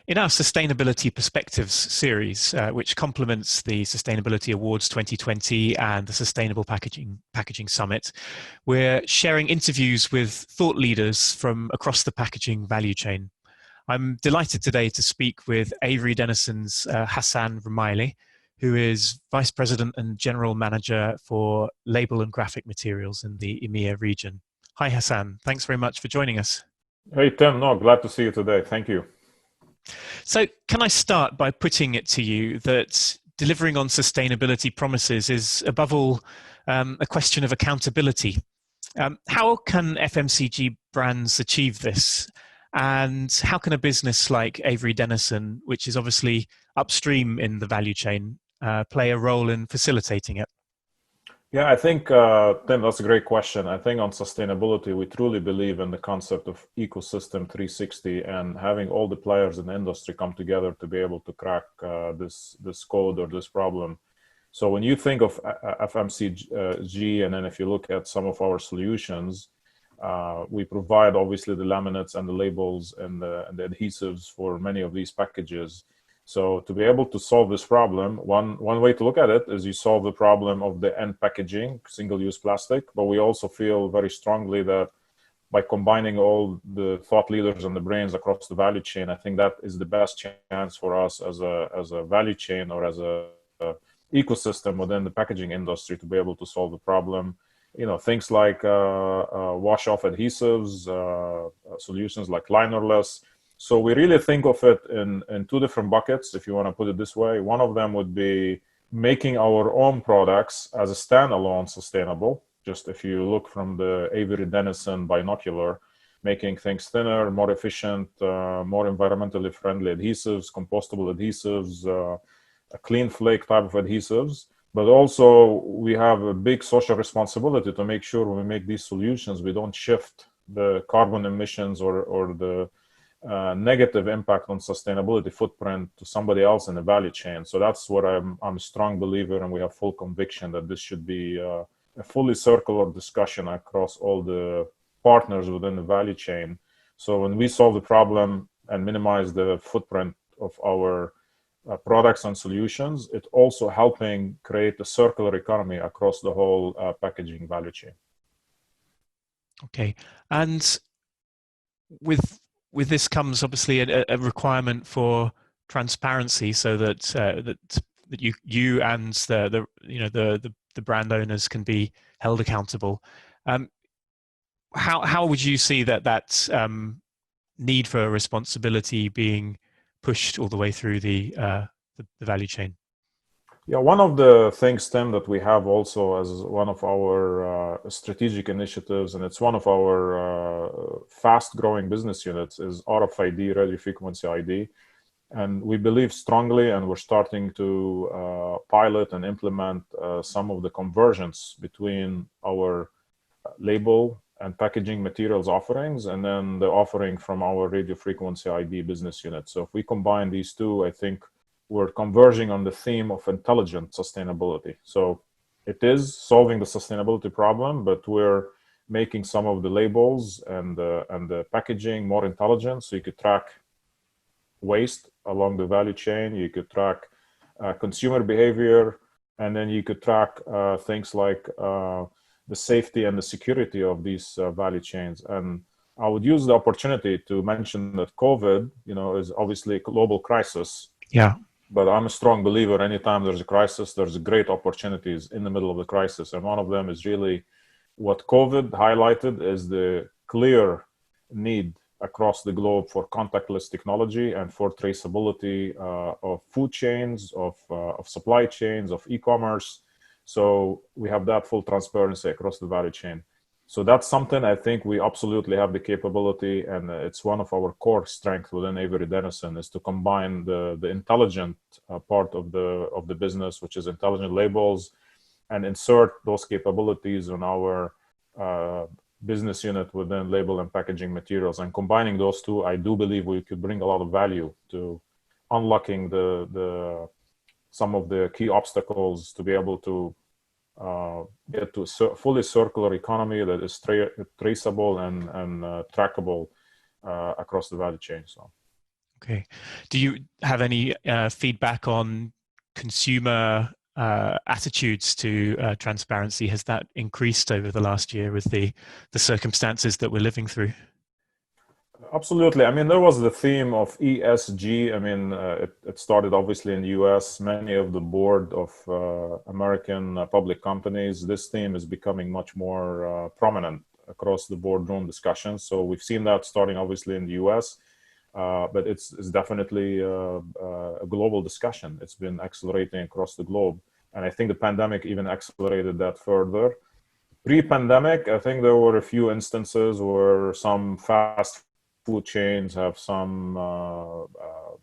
In our Sustainability Perspectives series, which complements the Sustainability Awards 2020 and the Sustainable Packaging Summit, we're sharing interviews with thought leaders from across the packaging value chain. I'm delighted today to speak with Avery Dennison's Hassan Rmaile, who is Vice President and General Manager for Label and Graphic Materials in the EMEA region. Hi, Hassan. Thanks very much for joining us. Hey, Tim. No, glad to see you today. Thank you. So can I start by putting it to you that delivering on sustainability promises is, above all, a question of accountability. How can FMCG brands achieve this? And how can a business like Avery Dennison, which is obviously upstream in the value chain, play a role in facilitating it? Yeah, I think, Tim, that's a great question. I think on sustainability, we truly believe in the concept of ecosystem 360 and having all the players in the industry come together to be able to crack this code or this problem. So when you think of FMCG, and then if you look at some of our solutions, we provide obviously the laminates and the labels and the adhesives for many of these packages. So to be able to solve this problem, one way to look at it is you solve the problem of the end packaging, single-use plastic, but we also feel very strongly that by combining all the thought leaders and the brains across the value chain, I think that is the best chance for us as a value chain or as a ecosystem within the packaging industry to be able to solve the problem. You know, things like wash-off adhesives, solutions like linerless. So we really think of it in two different buckets, if you want to put it this way. One of them would be making our own products as a standalone sustainable. Just if you look from the Avery Dennison binocular, making things thinner, more efficient, more environmentally friendly adhesives, compostable adhesives, a clean flake type of adhesives. But also we have a big social responsibility to make sure when we make these solutions, we don't shift the carbon emissions or the negative impact on sustainability footprint to somebody else in the value chain. So that's what I'm a strong believer, and we have full conviction that this should be a fully circular discussion across all the partners within the value chain. So when we solve the problem and minimize the footprint of our products and solutions, it's also helping create a circular economy across the whole packaging value chain. Okay, and with this comes obviously a requirement for transparency, so that that you and the brand owners can be held accountable. How would you see that need for responsibility being pushed all the way through the value chain? Yeah, one of the things, Tim, that we have also as one of our strategic initiatives, and it's one of our fast-growing business units, is RFID, radio frequency ID. And we believe strongly, and we're starting to pilot and implement some of the convergence between our label and packaging materials offerings, and then the offering from our radio frequency ID business unit. So if we combine these two, I think we're converging on the theme of intelligent sustainability. So it is solving the sustainability problem, but we're making some of the labels and the packaging more intelligent. So you could track waste along the value chain, you could track consumer behavior, and then you could track things like the safety and the security of these value chains. And I would use the opportunity to mention that COVID, is obviously a global crisis. Yeah. But I'm a strong believer, anytime there's a crisis, there's great opportunities in the middle of the crisis. And one of them is really what COVID highlighted is the clear need across the globe for contactless technology and for traceability of food chains, of supply chains, of e-commerce. So we have that full transparency across the value chain. So that's something I think we absolutely have the capability, and it's one of our core strengths within Avery Dennison, is to combine the intelligent part of the business, which is intelligent labels, and insert those capabilities in our business unit within label and packaging materials. And combining those two, I do believe we could bring a lot of value to unlocking some of the key obstacles to be able to get to a fully circular economy that is traceable and trackable across the value chain. So, Okay. Do you have any feedback on consumer attitudes to transparency? Has that increased over the last year with the circumstances that we're living through? Absolutely. I mean, there was the theme of ESG. I mean, it started obviously in the US. Many of the board of American public companies, this theme is becoming much more prominent across the boardroom discussions. So we've seen that starting obviously in the US, but it's definitely a global discussion. It's been accelerating across the globe. And I think the pandemic even accelerated that further. Pre-pandemic, I think there were a few instances where some fast food chains have some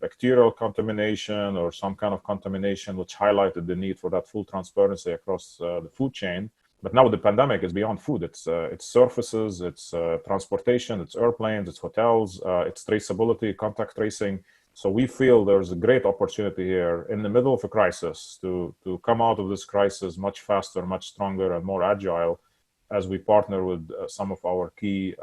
bacterial contamination or some kind of contamination, which highlighted the need for that full transparency across the food chain. But now the pandemic is beyond food. It's surfaces, it's transportation, it's airplanes, it's hotels, it's traceability, contact tracing. So we feel there's a great opportunity here in the middle of a crisis to come out of this crisis much faster, much stronger, and more agile as we partner with some of our key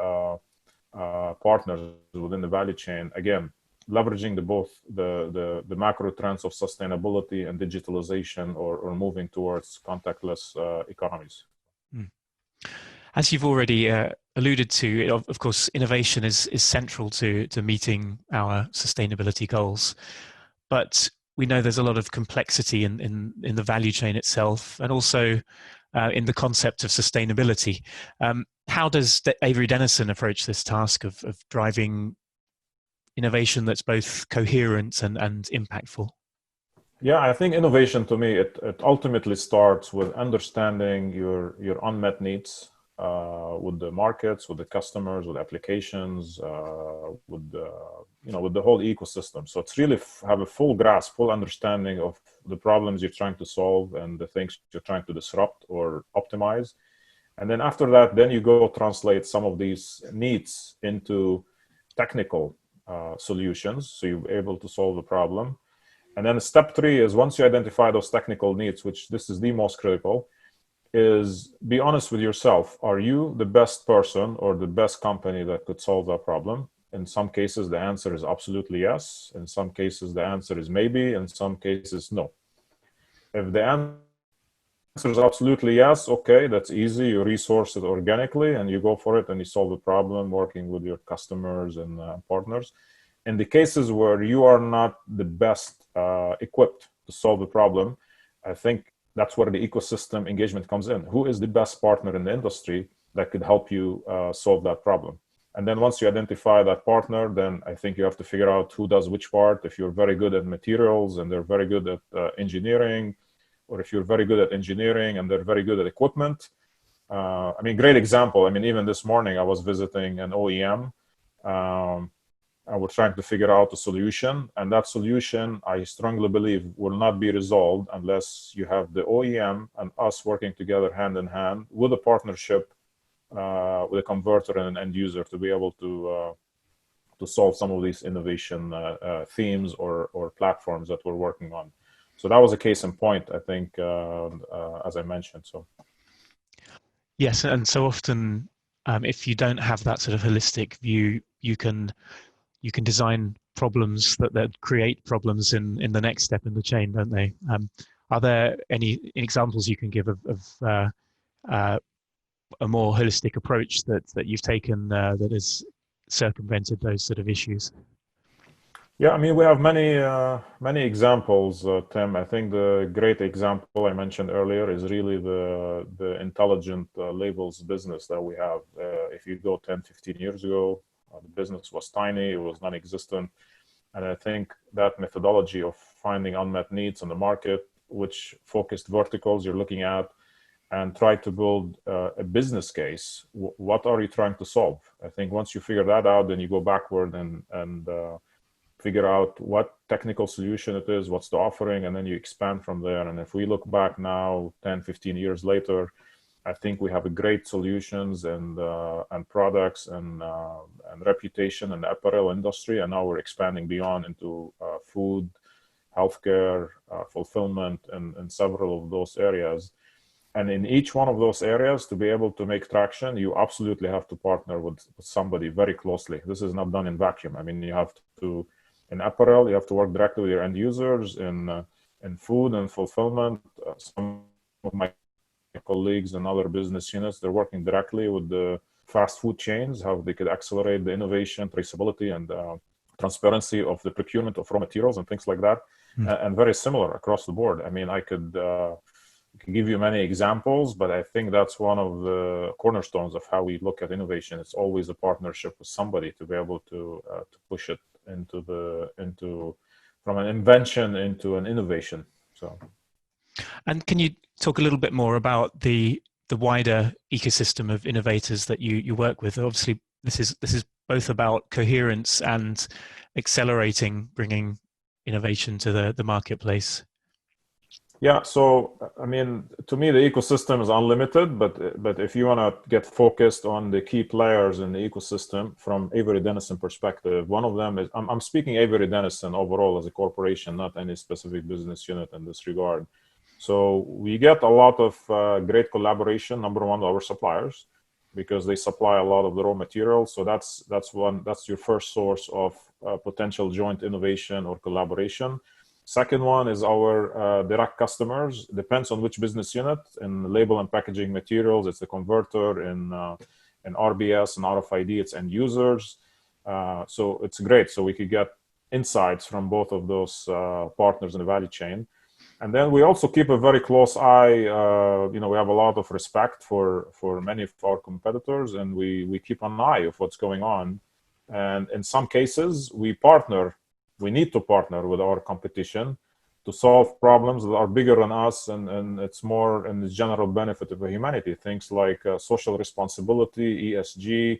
partners within the value chain. Again, leveraging the macro trends of sustainability and digitalization, or moving towards contactless economies. As you've already alluded to, of course, innovation is central to meeting our sustainability goals. But we know there's a lot of complexity in the value chain itself, and also in the concept of sustainability. How does Avery Dennison approach this task of driving innovation that's both coherent and impactful? Yeah, I think innovation to me, it ultimately starts with understanding your unmet needs with the markets, with the customers, with applications, with the whole ecosystem. So it's really have a full grasp, full understanding of the problems you're trying to solve and the things you're trying to disrupt or optimize. And then after that, then you go translate some of these needs into technical solutions, so you're able to solve the problem. And then step 3 is, once you identify those technical needs, which this is the most critical, is be honest with yourself. Are you the best person or the best company that could solve that problem? In some cases, the answer is absolutely yes. In some cases, the answer is maybe. In some cases, no. If the answer is absolutely yes, okay, that's easy. You resource it organically and you go for it and you solve the problem working with your customers and partners. In the cases where you are not the best equipped to solve the problem, I think that's where the ecosystem engagement comes in. Who is the best partner in the industry that could help you solve that problem? And then once you identify that partner, then I think you have to figure out who does which part. If you're very good at materials and they're very good at engineering, or if you're very good at engineering and they're very good at equipment. I mean, great example. I mean, even this morning I was visiting an OEM. I was trying to figure out a solution, and that solution, I strongly believe, will not be resolved unless you have the OEM and us working together hand in hand with a partnership with a converter and an end user to be able to solve some of these innovation themes or platforms that we're working on. So that was a case in point, I think, as I mentioned. So Yes, and so often, if you don't have that sort of holistic view, you can design problems that create problems in the next step in the chain, don't they? Are there any examples you can give of a more holistic approach that you've taken that has circumvented those sort of issues? yeah, I mean, we have many examples, Tim. I think the great example I mentioned earlier is really the intelligent labels business that we have. If you go 10, 15 years ago, the business was tiny, it was non-existent. And I think that methodology of finding unmet needs on the market, which focused verticals you're looking at, and try to build a business case. What are you trying to solve? I think once you figure that out, then you go backward and figure out what technical solution it is, what's the offering, and then you expand from there. And if we look back now, 10, 15 years later, I think we have a great solutions and products and reputation in the apparel industry. And now we're expanding beyond into food, healthcare, fulfillment, and several of those areas. And in each one of those areas, to be able to make traction, you absolutely have to partner with somebody very closely. This is not done in vacuum. I mean, you have to In apparel, you have to work directly with your end users. In food and fulfillment, some of my colleagues in other business units, they're working directly with the fast food chains, how they could accelerate the innovation, traceability, and transparency of the procurement of raw materials and things like that. And very similar across the board. I mean, I could give you many examples, but I think that's one of the cornerstones of how we look at innovation. It's always a partnership with somebody to be able to push it into from an invention into an innovation. So, and can you talk a little bit more about the wider ecosystem of innovators that you work with? Obviously, this is both about coherence and accelerating, bringing innovation to the marketplace. yeah, so I mean, to me, the ecosystem is unlimited, but if you want to get focused on the key players in the ecosystem from Avery Dennison perspective, one of them is I'm speaking Avery Dennison overall as a corporation, not any specific business unit in this regard. So we get a lot of great collaboration. Number one, our suppliers, because they supply a lot of the raw materials. So that's your first source of potential joint innovation or collaboration. Second one is our direct customers. Depends on which business unit. In label and packaging materials, it's the converter. In RBS and RFID, it's end users. So it's great. So we could get insights from both of those partners in the value chain. And then we also keep a very close eye. We have a lot of respect for many of our competitors, and we keep an eye of what's going on. And in some cases, we need to partner with our competition to solve problems that are bigger than us, and it's more in the general benefit of humanity. Things like social responsibility, ESG,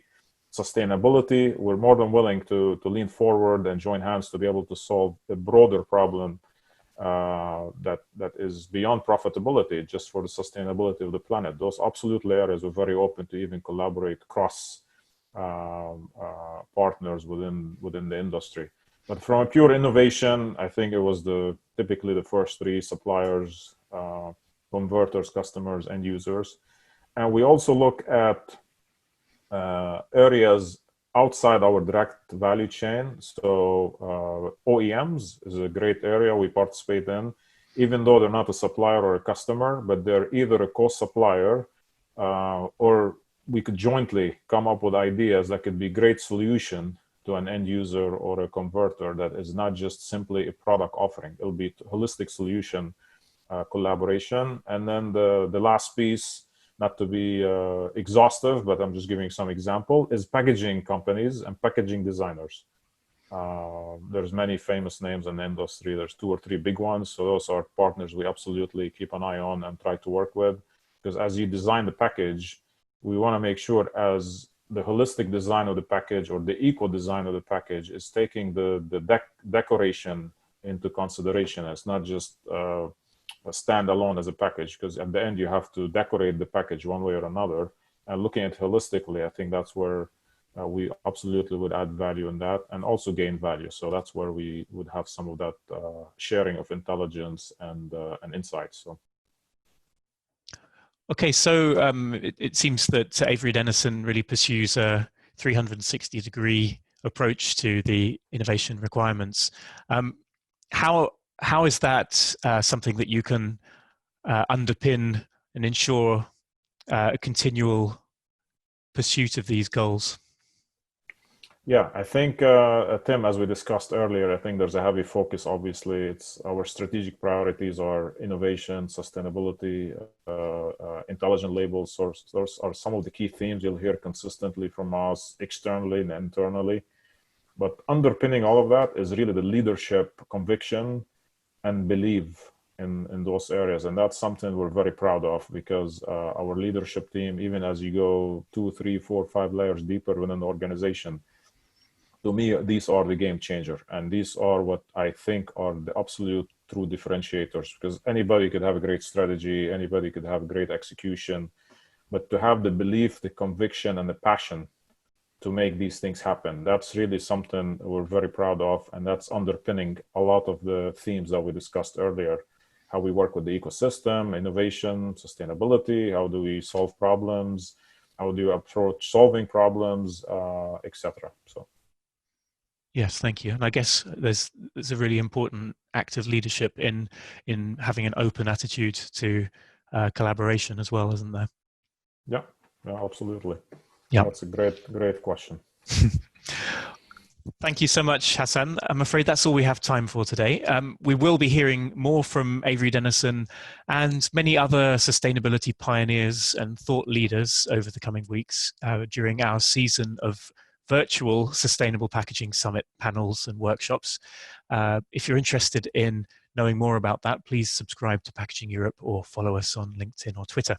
sustainability. We're more than willing to lean forward and join hands to be able to solve a broader problem that is beyond profitability, just for the sustainability of the planet. Those absolutely areas are very open to even collaborate cross partners within the industry. But from a pure innovation, I think it was typically the first three: suppliers, converters, customers, and users. And we also look at areas outside our direct value chain. So OEMs is a great area we participate in, even though they're not a supplier or a customer, but they're either a co-supplier or we could jointly come up with ideas that could be great solution to an end user or a converter that is not just simply a product offering. It'll be a holistic solution collaboration. And then the last piece, not to be exhaustive, but I'm just giving some example, is packaging companies and packaging designers. There's many famous names in the industry. There's 2 or 3 big ones. So those are partners we absolutely keep an eye on and try to work with. Because as you design the package, we want to make sure as the holistic design of the package or the eco design of the package is taking the decoration into consideration. It's not just stand alone as a package, because at the end you have to decorate the package one way or another. And looking at it holistically, I think that's where we absolutely would add value in that and also gain value. So that's where we would have some of that sharing of intelligence and insights. So. Okay, so it seems that Avery Dennison really pursues a 360-degree approach to the innovation requirements. How is that something that you can underpin and ensure a continual pursuit of these goals? Yeah, I think, Tim, as we discussed earlier, I think there's a heavy focus. Obviously, it's our strategic priorities are innovation, sustainability, intelligent labels. Those are some of the key themes you'll hear consistently from us externally and internally. But underpinning all of that is really the leadership, conviction, and belief in those areas. And that's something we're very proud of, because our leadership team, even as you go 2, 3, 4, 5 layers deeper within the organization, to me, these are the game changer. And these are what I think are the absolute true differentiators, because anybody could have a great strategy, anybody could have great execution, but to have the belief, the conviction, and the passion to make these things happen, that's really something we're very proud of. And that's underpinning a lot of the themes that we discussed earlier: how we work with the ecosystem, innovation, sustainability, how do we solve problems, how do you approach solving problems, etc. So. Yes, thank you. And I guess there's a really important act of leadership in having an open attitude to collaboration as well, isn't there? Yeah, yeah, absolutely. Yeah. That's a great question. Thank you so much, Hassan. I'm afraid that's all we have time for today. We will be hearing more from Avery Dennison and many other sustainability pioneers and thought leaders over the coming weeks during our season of virtual Sustainable Packaging Summit panels and workshops. If you're interested in knowing more about that, please subscribe to Packaging Europe or follow us on LinkedIn or Twitter.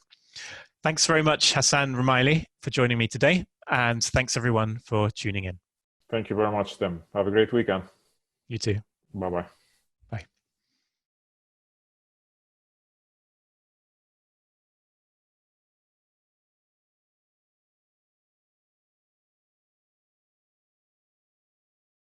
Thanks very much, Hassan Rmaile, for joining me today. And thanks everyone for tuning in. Thank you very much, Tim. Have a great weekend. You too. Bye-bye.